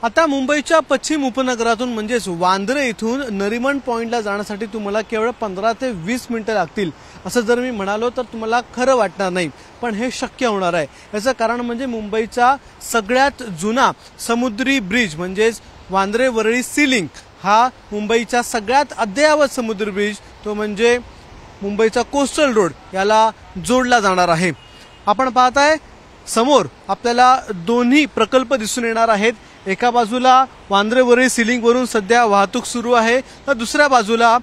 आता मुंबईच्या पश्चिम उपनगरातून म्हणजेच वांद्रे इथून नरिमन पॉइंटला जाण्यासाठी तुम्हाला केवळ 15 ते 20 मिनिटं लागतील असं जर मी म्हणालो तर तुम्हाला खरं वाटणार नाही, पण हे शक्य होणार आहे। याचं कारण म्हणजे मुंबईचा सगळ्यात जुना समुद्री ब्रिज म्हणजेच वांद्रे वरळी सी लिंक हा मुंबईचा सगळ्यात अद्ययावत समुद्री ब्रिज तो म्हणजे मुंबईचा कोस्टल रोड याला जोडला जाणार आहे। आपण पाहताय समोर आपल्याला दोन्ही प्रकल्प दिसून येणार आहेत। एका बाजूला वांद्रे वरळी सी लिंक वरून सध्या वाहतूक सुरू आहे तर दुसऱ्या बाजूला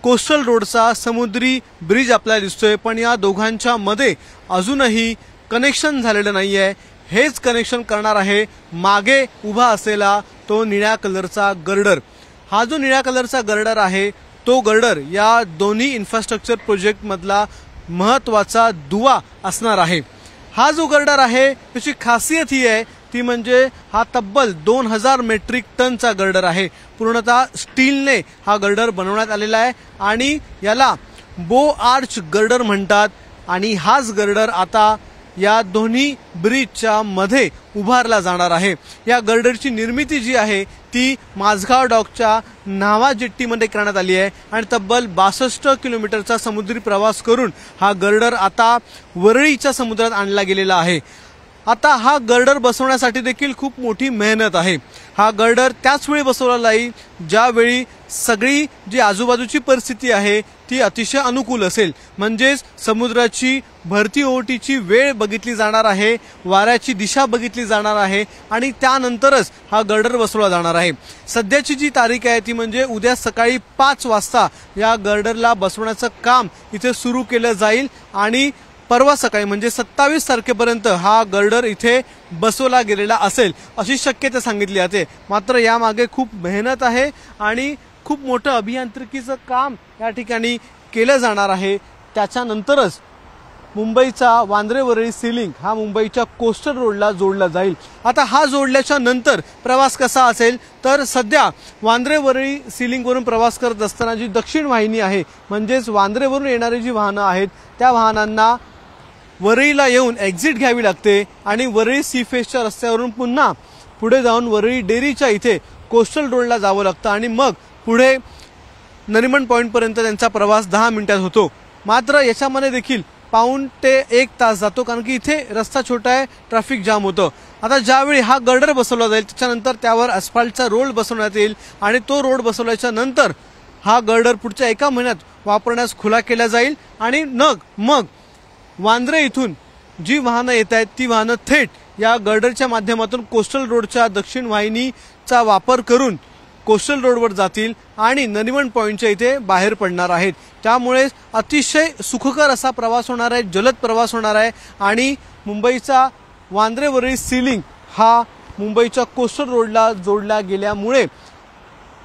कोस्टल रोडचा समुद्री ब्रिज आपल्याला दिसतोय, पण या दोघांच्या मध्ये अजूनही कनेक्शन झालेलं नाहीये। हेच कनेक्शन करणार आहे मागे उभा असलेला तो निळ्या कलरचा गर्डर। हा जो निळ्या कलरचा गर्डर आहे तो गर्डर या दोन्ही इन्फ्रास्ट्रक्चर प्रोजेक्ट मधला महत्त्वाचा दुवा असणार आहे। हा जो गर्डर आहे त्याची खासियत ही आहे ती म्हणजे हा तब्बल 2000 मेट्रिक टनचा गर्डर आहे। पूर्णतः स्टीलने हा गर्डर बनवण्यात आलेला आहे आणि याला बो आर्च गर्डर म्हणतात आणि हाच गर्डर आता या दोन्ही ब्रिजच्या मध्ये उभारला जाणार आहे। या गर्डरची निर्मिती जी आहे ती माझगाव डॉकच्या न्हावा जेट्टीमध्ये करण्यात आली आहे आणि तब्बल 62 किलोमीटरचा समुद्री प्रवास करून हा गर्डर आता वरळीच्या समुद्रात आणला गेलेला आहे। आता हा गर्डर बसवण्यासाठी देखील खूप मोठी मेहनत आहे। हा गर्डर त्याच वेळी बसवला जाईल ज्यावेळी सगळी जी आजूबाजूची परिस्थिती आहे ती अतिशय अनुकूल असेल, म्हणजेच समुद्राची भरती ओहोटीची वेळ बघितली जाणार आहे, वाऱ्याची दिशा बघितली जाणार आहे आणि त्यानंतरच हा गर्डर बसवला जाणार आहे। सध्याची जी तारीख आहे ती म्हणजे उद्या सकाळी 5 वाजता या गर्डरला बसवण्याचं काम इथे सुरू केलं जाईल आणि परवा सकाळी म्हणजे 27 तारखेपर्यंत हा गर्डर इथे बसवला गेलेला असेल अशी शक्यता सांगितली जाते। मात्र यामागे खूप मेहनत आहे आणि खूप मोठं अभियांत्रिकीचं काम या ठिकाणी केलं जाणार आहे। त्याच्यानंतरच मुंबईचा वांद्रे वरळी सी लिंक हा मुंबईच्या कोस्टल रोडला जोडला जाईल। आता हा जोडल्याच्या नंतर प्रवास कसा असेल तर सध्या वांद्रे वरळी सी लिंक वरून प्रवास करत असताना जी दक्षिण वाहिनी आहे म्हणजेच वांद्रेवरून येणारी जी वाहनं आहेत त्या वाहनांना वरळीला येऊन एक्झिट घ्यावी लागते आणि वरळी सी फेसच्या रस्त्यावरून पुन्हा पुढे जाऊन वरळी डेअरीच्या इथे कोस्टल रोडला जावं लागतं आणि मग पुढे नरिमन पॉइंट पर्यंत त्यांचा प्रवास 10 मिनिटात होतो। मात्र याच्यामध्ये देखील पाऊण ते 1 तास जातो कारण की इथे रस्ता छोटा आहे, ट्रॅफिक जाम होतं। आता ज्यावेळी हा गर्डर बसवला जाईल त्याच्यानंतर त्यावर अस्फाल्टचा रोड बसवण्यात येईल आणि तो रोड बसवल्याच्या नंतर हा गर्डर पुढच्या 1 महिन्यात वापरण्यास खुला केला जाईल आणि मग वांद्रे इथून जी वाहनं येत आहेत ती वाहनं थेट या गर्डरच्या माध्यमातून कोस्टल रोडच्या दक्षिण वाहिनीचा वापर करून कोस्टल रोडवर जातील आणि नरिमन पॉइंटच्या इथे बाहेर पडणार आहेत। त्यामुळे अतिशय सुखकर असा प्रवास होणार आहे, जलद प्रवास होणार आहे आणि मुंबईचा वांद्रे वरळी सी लिंक हा मुंबईच्या कोस्टल रोडला जोडला गेल्यामुळे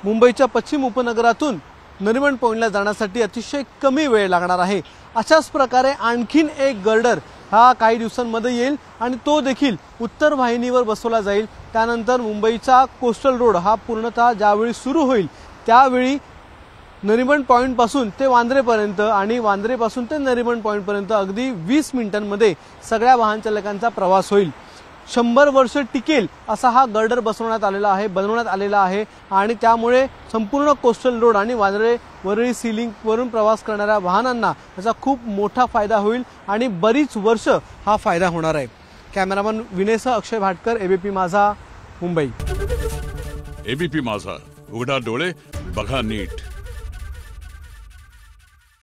मुंबईच्या पश्चिम उपनगरातून नरिमन पॉइंटला जाण्यासाठी अतिशय कमी वेळ लागणार आहे। अशाच प्रकारे आणखीन एक गर्डर हा काही दिवसांमध्ये येईल आणि तो देखील उत्तर वाहिनीवर बसवला जाईल। त्यानंतर मुंबईचा कोस्टल रोड हा पूर्णतः ज्यावेळी सुरू होईल त्यावेळी नरिमन पॉइंट पासून ते वांद्रेपर्यंत आणि वांद्रेपासून ते नरिमन पॉइंट पर्यंत अगदी 20 मिनिटांमध्ये सगळ्या वाहन चालकांचा प्रवास होईल। 100 वर्ष टिकेल असा हा गर्डर बनवण्यात आलेला आहे आणि त्यामुळे संपूर्ण कोस्टल रोड आणि वांद्रे वरळी सी लिंक वरून प्रवास करणाऱ्या वाहनांना याचा खूप मोठा फायदा होईल आणि बरीच वर्ष हा फायदा होणार आहे। कॅमेरामन विनेसह अक्षय भाटकर, एबीपी माझा, मुंबई। एबीपी माझा, उघडा डोळे बघा नीट।